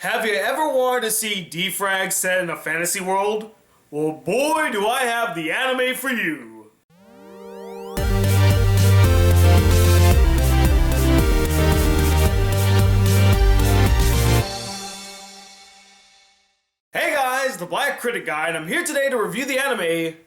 Have you ever wanted to see D-Frag set in a fantasy world? Well, boy, do I have the anime for you! Hey guys, the Black Critic Guy, and I'm here today to review the anime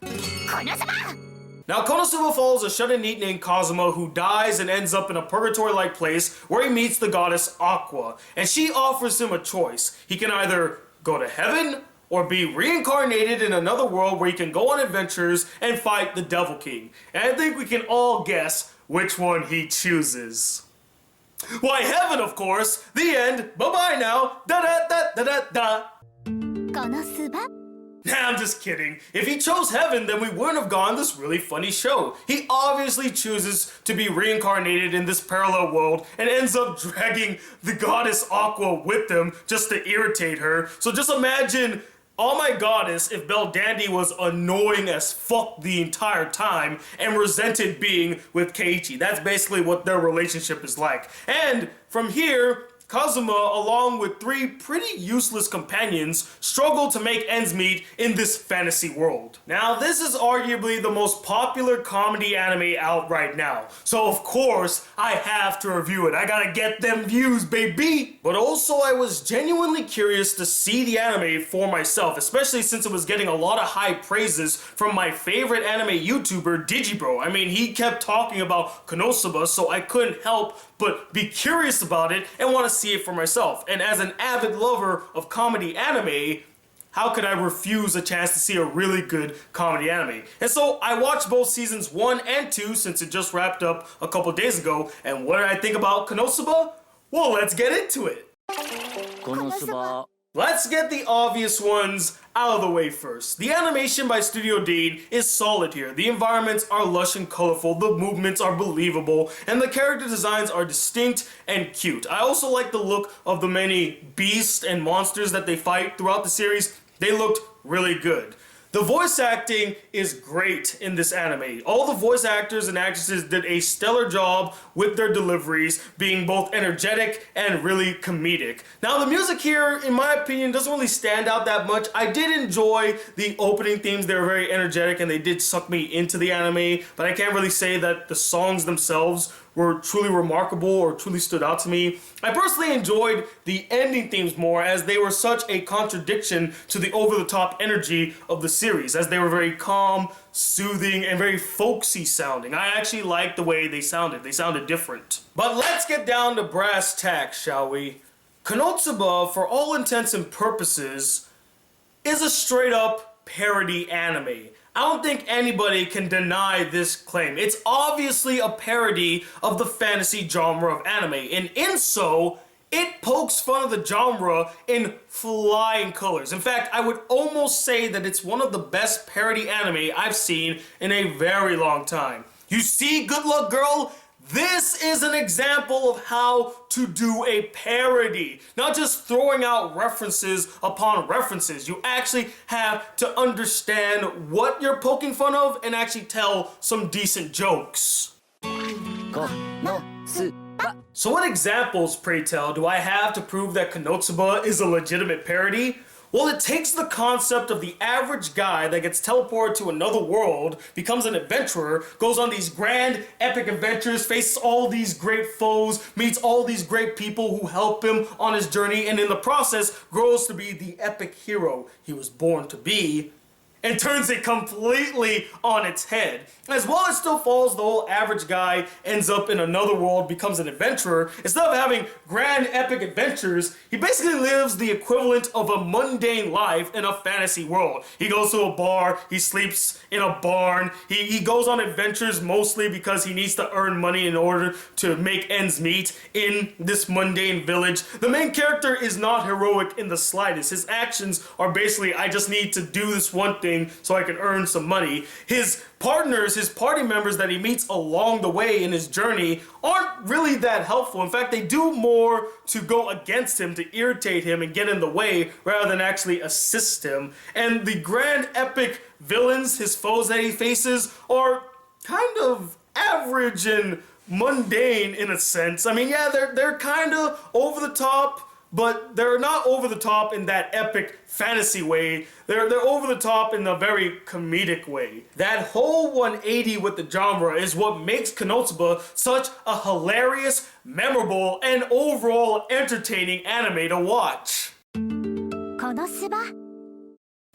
Konosuba! Now, Konosuba follows a shonen NEET named Kazuma who dies and ends up in a purgatory-like place where he meets the goddess Aqua, and she offers him a choice. He can either go to heaven or be reincarnated in another world where he can go on adventures and fight the Devil King. And I think we can all guess which one he chooses. Why, heaven, of course! The end! Bye-bye now! Da-da-da-da-da-da! Konosuba? Nah, I'm just kidding. If he chose heaven, then we wouldn't have gone this really funny show. He obviously chooses to be reincarnated in this parallel world and ends up dragging the goddess Aqua with him just to irritate her. So just imagine, oh my goddess, if Belle Dandy was annoying as fuck the entire time and resented being with Keiichi. That's basically what their relationship is like. And from here, Kazuma, along with three pretty useless companions, struggle to make ends meet in this fantasy world. Now, this is arguably the most popular comedy anime out right now, so of course, I have to review it. I gotta get them views, baby! But also, I was genuinely curious to see the anime for myself, especially since it was getting a lot of high praises from my favorite anime YouTuber, Digibro. I mean, he kept talking about Konosuba, so I couldn't help but be curious about it and want to see it for myself. And as an avid lover of comedy anime, how could I refuse a chance to see a really good comedy anime? And so I watched both seasons 1 and 2 since it just wrapped up a couple days ago. And what did I think about Konosuba? Well, let's get into it. Konosuba. Let's get the obvious ones out of the way first. The animation by Studio Dean is solid here. The environments are lush and colorful, the movements are believable, and the character designs are distinct and cute. I also like the look of the many beasts and monsters that they fight throughout the series. They looked really good. The voice acting is great in this anime. All the voice actors and actresses did a stellar job with their deliveries, being both energetic and really comedic. Now, the music here, in my opinion, doesn't really stand out that much. I did enjoy the opening themes. They were very energetic and they did suck me into the anime, but I can't really say that the songs themselves were truly remarkable or truly stood out to me. I personally enjoyed the ending themes more, as they were such a contradiction to the over-the-top energy of the series, as they were very calm, soothing, and very folksy sounding. I actually liked the way they sounded. They sounded different. But let's get down to brass tacks, shall we? Konosuba, for all intents and purposes, is a straight-up parody anime. I don't think anybody can deny this claim. It's obviously a parody of the fantasy genre of anime, and in so, it pokes fun of the genre in flying colors. In fact, I would almost say that it's one of the best parody anime I've seen in a very long time. You see, Good Luck Girl? This is an example of how to do a parody. Not just throwing out references upon references. You actually have to understand what you're poking fun of and actually tell some decent jokes. So what examples, pray tell, do I have to prove that Konosuba is a legitimate parody? Well, it takes the concept of the average guy that gets teleported to another world, becomes an adventurer, goes on these grand, epic adventures, faces all these great foes, meets all these great people who help him on his journey, and in the process grows to be the epic hero he was born to be, and turns it completely on its head. As well, it still follows the whole average guy ends up in another world, becomes an adventurer. Instead of having grand epic adventures, he basically lives the equivalent of a mundane life in a fantasy world. He goes to a bar, he sleeps in a barn, he goes on adventures mostly because he needs to earn money in order to make ends meet in this mundane village. The main character is not heroic in the slightest. His actions are basically, I just need to do this one thing so I can earn some money. His partners, his party members that he meets along the way in his journey aren't really that helpful. In fact, they do more to go against him, to irritate him and get in the way rather than actually assist him. And the grand epic villains, his foes that he faces, are kind of average and mundane in a sense. I mean, yeah, they're kind of over the top, but they're not over the top in that epic fantasy way. They're over the top in a very comedic way. That whole 180 with the genre is what makes Konosuba such a hilarious, memorable, and overall entertaining anime to watch. このすば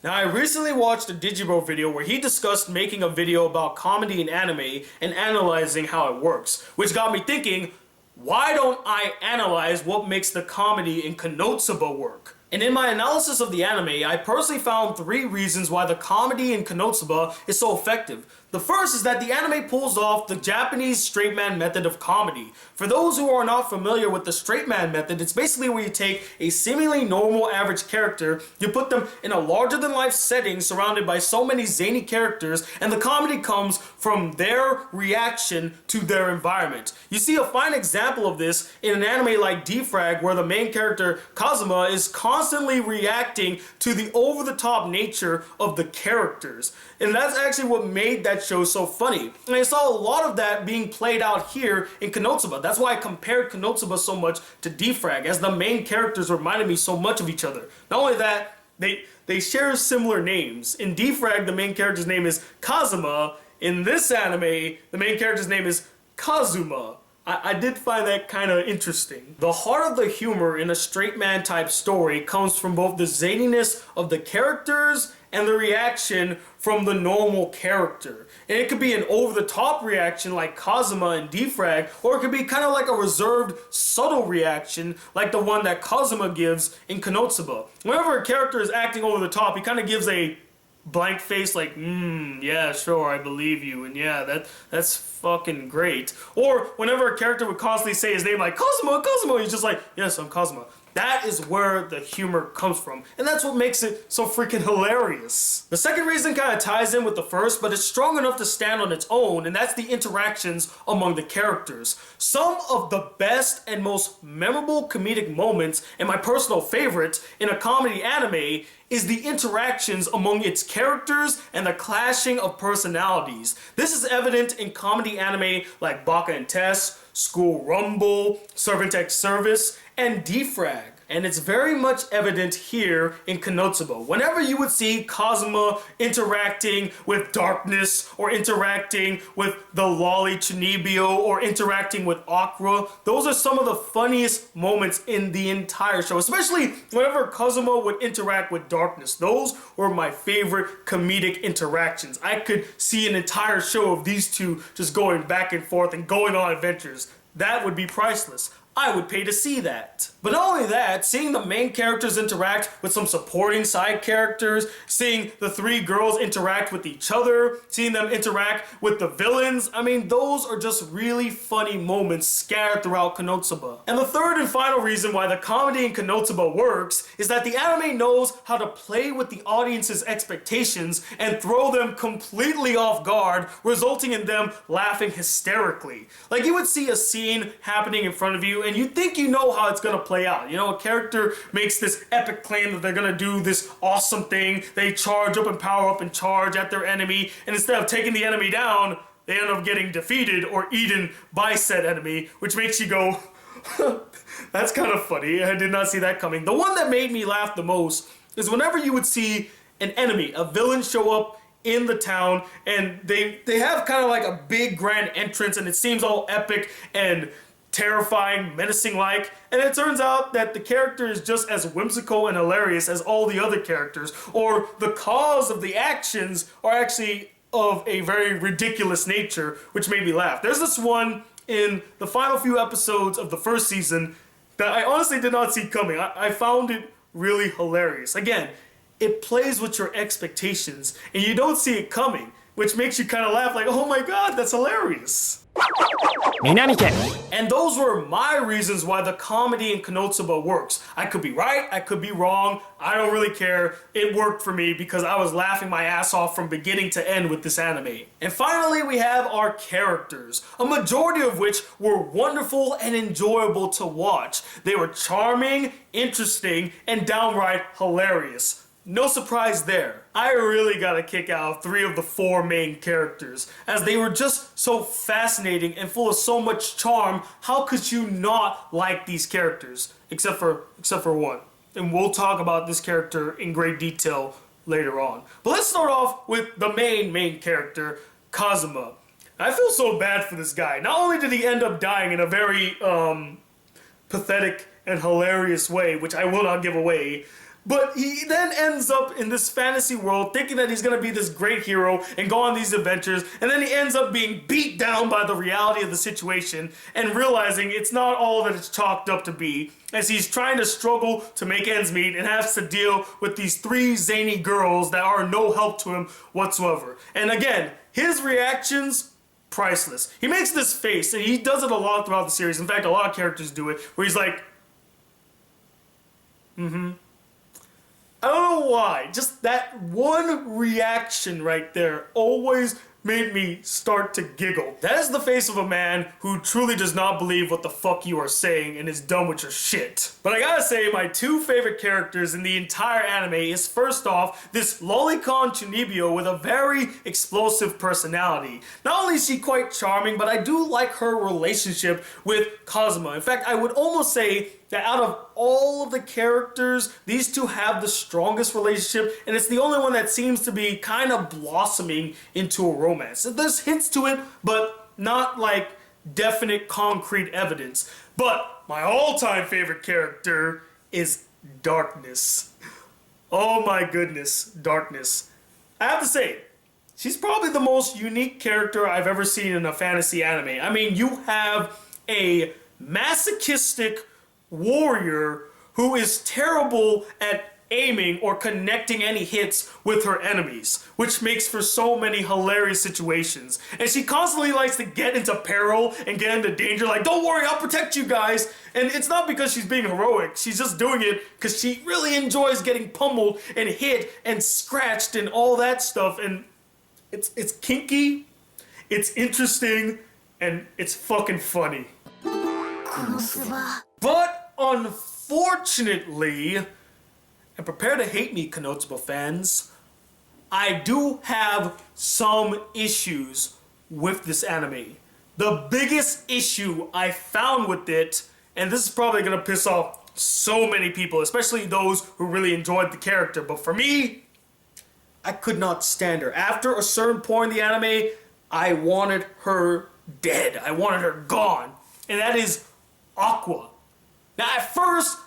Now, I recently watched a Digibro video where he discussed making a video about comedy in anime and analyzing how it works, which got me thinking, why don't I analyze what makes the comedy in Konosuba work? And in my analysis of the anime, I personally found 3 reasons why the comedy in Konosuba is so effective. The first is that the anime pulls off the Japanese straight man method of comedy. For those who are not familiar with the straight man method, it's basically where you take a seemingly normal average character, you put them in a larger than life setting surrounded by so many zany characters, and the comedy comes from their reaction to their environment. You see a fine example of this in an anime like D-Frag, where the main character Kazuma is constantly reacting to the over-the-top nature of the characters. And that's actually what made that show so funny. And I saw a lot of that being played out here in Konosuba. That's why I compared Konosuba so much to D-Frag, as the main characters reminded me so much of each other. Not only that, they share similar names. In D-Frag, the main character's name is Kazuma. In this anime, the main character's name is Kazuma. I did find that kind of interesting. The heart of the humor in a straight man type story comes from both the zaniness of the characters and the reaction from the normal character. And it could be an over-the-top reaction like Kazuma and D-Frag, or it could be kind of like a reserved, subtle reaction like the one that Kazuma gives in Konosuba. Whenever a character is acting over the top, he kind of gives a blank face like, yeah, sure, I believe you, and yeah, that's fucking great. Or whenever a character would constantly say his name like, Kazuma, Kazuma, he's just like, yes, I'm Kazuma. That is where the humor comes from, and that's what makes it so freaking hilarious. The second reason kind of ties in with the first, but it's strong enough to stand on its own, and that's the interactions among the characters. Some of the best and most memorable comedic moments, and my personal favorite, in a comedy anime is the interactions among its characters and the clashing of personalities. This is evident in comedy anime like Baka and Test, School Rumble, Servant X Service, and D-Frag. And it's very much evident here in Konosuba. Whenever you would see Kazuma interacting with Darkness, or interacting with the Lolly Chunibyo, or interacting with Aqua, those are some of the funniest moments in the entire show. Especially whenever Kazuma would interact with Darkness. Those were my favorite comedic interactions. I could see an entire show of these two just going back and forth and going on adventures. That would be priceless. I would pay to see that. But not only that, seeing the main characters interact with some supporting side characters, seeing the 3 girls interact with each other, seeing them interact with the villains, I mean, those are just really funny moments scattered throughout Konosuba. And the third and final reason why the comedy in Konosuba works is that the anime knows how to play with the audience's expectations and throw them completely off guard, resulting in them laughing hysterically. Like, you would see a scene happening in front of you and you think you know how it's gonna play out. You know, a character makes this epic claim that they're gonna do this awesome thing. They charge up and power up and charge at their enemy, and instead of taking the enemy down, they end up getting defeated or eaten by said enemy, which makes you go, that's kind of funny. I did not see that coming. The one that made me laugh the most is whenever you would see an enemy, a villain, show up in the town, and they have kind of like a big grand entrance, and it seems all epic and terrifying, menacing like, and it turns out that the character is just as whimsical and hilarious as all the other characters, or the cause of the actions are actually of a very ridiculous nature, which made me laugh. There's this one in the final few episodes of the first season that I honestly did not see coming. I found it really hilarious. Again, it plays with your expectations, and you don't see it coming, which makes you kind of laugh like, oh my god, that's hilarious. And those were my reasons why the comedy in Konosuba works. I could be right, I could be wrong, I don't really care. It worked for me because I was laughing my ass off from beginning to end with this anime. And finally, we have our characters, a majority of which were wonderful and enjoyable to watch. They were charming, interesting, and downright hilarious. no surprise there. I really got a kick out of 3 of the 4 main characters, as they were just so fascinating and full of so much charm. How could you not like these characters? Except for one. And we'll talk about this character in great detail later on. But let's start off with the main character, Kazuma. I feel so bad for this guy. Not only did he end up dying in a very pathetic and hilarious way, which I will not give away, but he then ends up in this fantasy world thinking that he's going to be this great hero and go on these adventures, and then he ends up being beat down by the reality of the situation and realizing it's not all that it's chalked up to be, as he's trying to struggle to make ends meet and has to deal with these 3 zany girls that are no help to him whatsoever. And again, his reactions, priceless. He makes this face, and he does it a lot throughout the series. In fact, a lot of characters do it, where he's like, I don't know why, just that one reaction right there always made me start to giggle. That is the face of a man who truly does not believe what the fuck you are saying and is done with your shit. But I gotta say, my 2 favorite characters in the entire anime is, first off, this lolicon Chunibyo with a very explosive personality. Not only is she quite charming, but I do like her relationship with Kazuma. In fact, I would almost say that out of all of the characters, these 2 have the strongest relationship, and it's the only one that seems to be kind of blossoming into a romance. There's hints to it, but not like definite concrete evidence. But my all-time favorite character is Darkness. Oh my goodness, Darkness. I have to say, she's probably the most unique character I've ever seen in a fantasy anime. I mean, you have a masochistic warrior who is terrible at aiming or connecting any hits with her enemies, which makes for so many hilarious situations. And she constantly likes to get into peril and get into danger, like, don't worry, I'll protect you guys. And it's not because she's being heroic, she's just doing it because she really enjoys getting pummeled and hit and scratched and all that stuff. And it's kinky, it's interesting, and it's fucking funny. Konosuba. But unfortunately, and prepare to hate me, Konosuba fans, I do have some issues with this anime. The biggest issue I found with it, and this is probably gonna piss off so many people, especially those who really enjoyed the character, but for me, I could not stand her. After a certain point in the anime, I wanted her dead. I wanted her gone. And that is Aqua. Now, at first,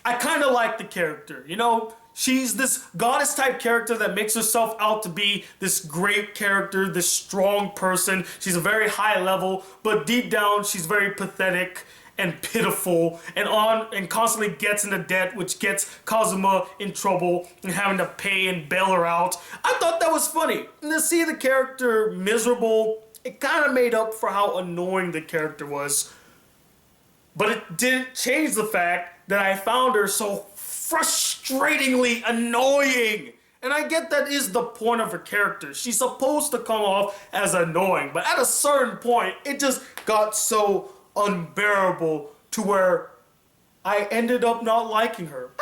I kind of like the character. You know, she's this goddess type character that makes herself out to be this great character, this strong person. She's a very high level, but deep down, she's very pathetic and pitiful and constantly gets into debt, which gets Kazuma in trouble and having to pay and bail her out. I thought that was funny. And to see the character miserable, it kind of made up for how annoying the character was. But it didn't change the fact that I found her so frustratingly annoying. And I get that is the point of her character. She's supposed to come off as annoying, but at a certain point, it just got so unbearable to where I ended up not liking her.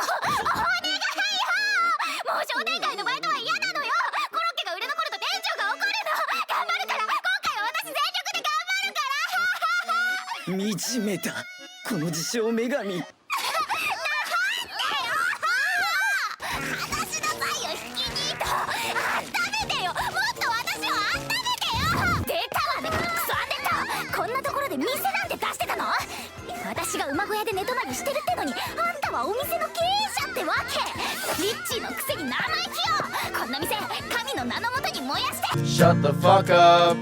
Shut the fuck up.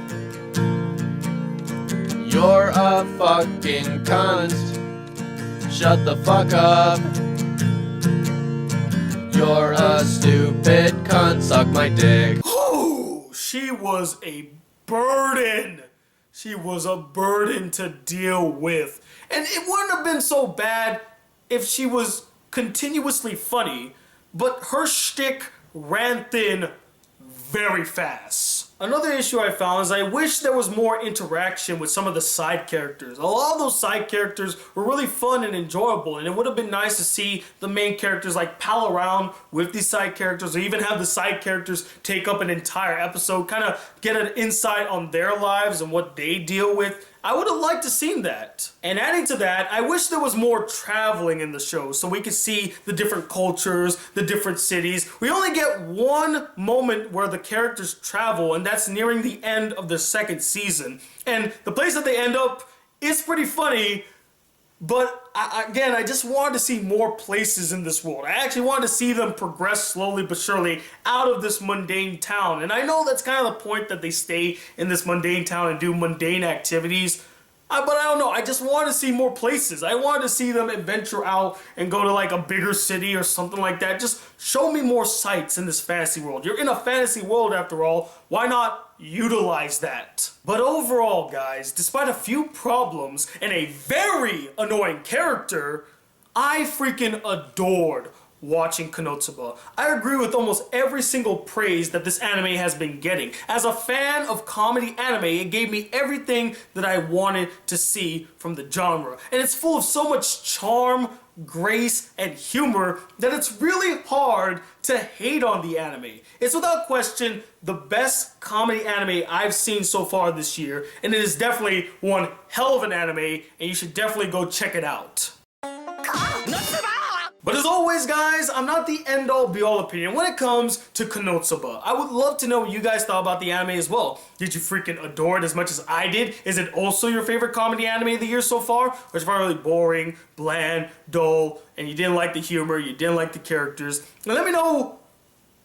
You're a fucking cunt. Shut the fuck up. You're a stupid cunt. Suck my dick. Ooh, she was a burden. She was a burden to deal with. And it wouldn't have been so bad if she was continuously funny, but her shtick ran thin very fast. Another issue I found is I wish there was more interaction with some of the side characters. A lot of those side characters were really fun and enjoyable, and it would have been nice to see the main characters like pal around with these side characters, or even have the side characters take up an entire episode, kind of get an insight on their lives and what they deal with. I would have liked to seen that. And adding to that, I wish there was more traveling in the show so we could see the different cultures, the different cities. We only get one moment where the characters travel, and that's nearing the end of the second season. And the place that they end up is pretty funny, but again, I just wanted to see more places in this world. I actually wanted to see them progress slowly but surely out of this mundane town. And I know that's kind of the point, that they stay in this mundane town and do mundane activities. But I don't know, I just want to see more places. I wanted to see them adventure out and go to like a bigger city or something like that. Just show me more sights in this fantasy world. You're in a fantasy world after all. Why not utilize that? But overall, guys, despite a few problems and a very annoying character, I freaking adored watching Konosuba. I agree with almost every single praise that this anime has been getting. As a fan of comedy anime, it gave me everything that I wanted to see from the genre. And it's full of so much charm, grace, and humor that it's really hard to hate on the anime. It's without question the best comedy anime I've seen so far this year, and it is definitely one hell of an anime, and you should definitely go check it out. But as always, guys, I'm not the end-all be-all opinion when it comes to Konosuba. I would love to know what you guys thought about the anime as well. Did you freaking adore it as much as I did? Is it also your favorite comedy anime of the year so far? Or is it really boring, bland, dull, and you didn't like the humor, you didn't like the characters? Now let me know,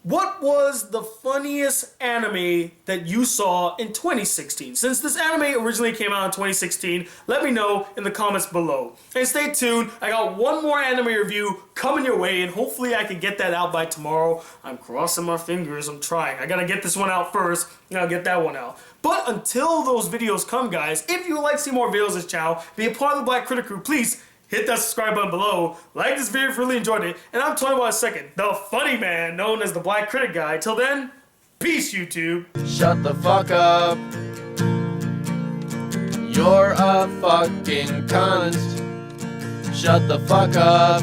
what was the funniest anime that you saw in 2016? Since this anime originally came out in 2016, let me know in the comments below. And stay tuned, I got one more anime review coming your way, and hopefully I can get that out by tomorrow. I'm crossing my fingers, I'm trying. I gotta get this one out first, and I'll get that one out. But until those videos come, guys, if you would like to see more videos of this channel, be a part of the Black Critic crew, please hit that subscribe button below, like this video if you really enjoyed it, and I'm Tony Second, the funny man known as the Black Critic Guy. Till then, peace, YouTube. Shut the fuck up. You're a fucking cunt. Shut the fuck up.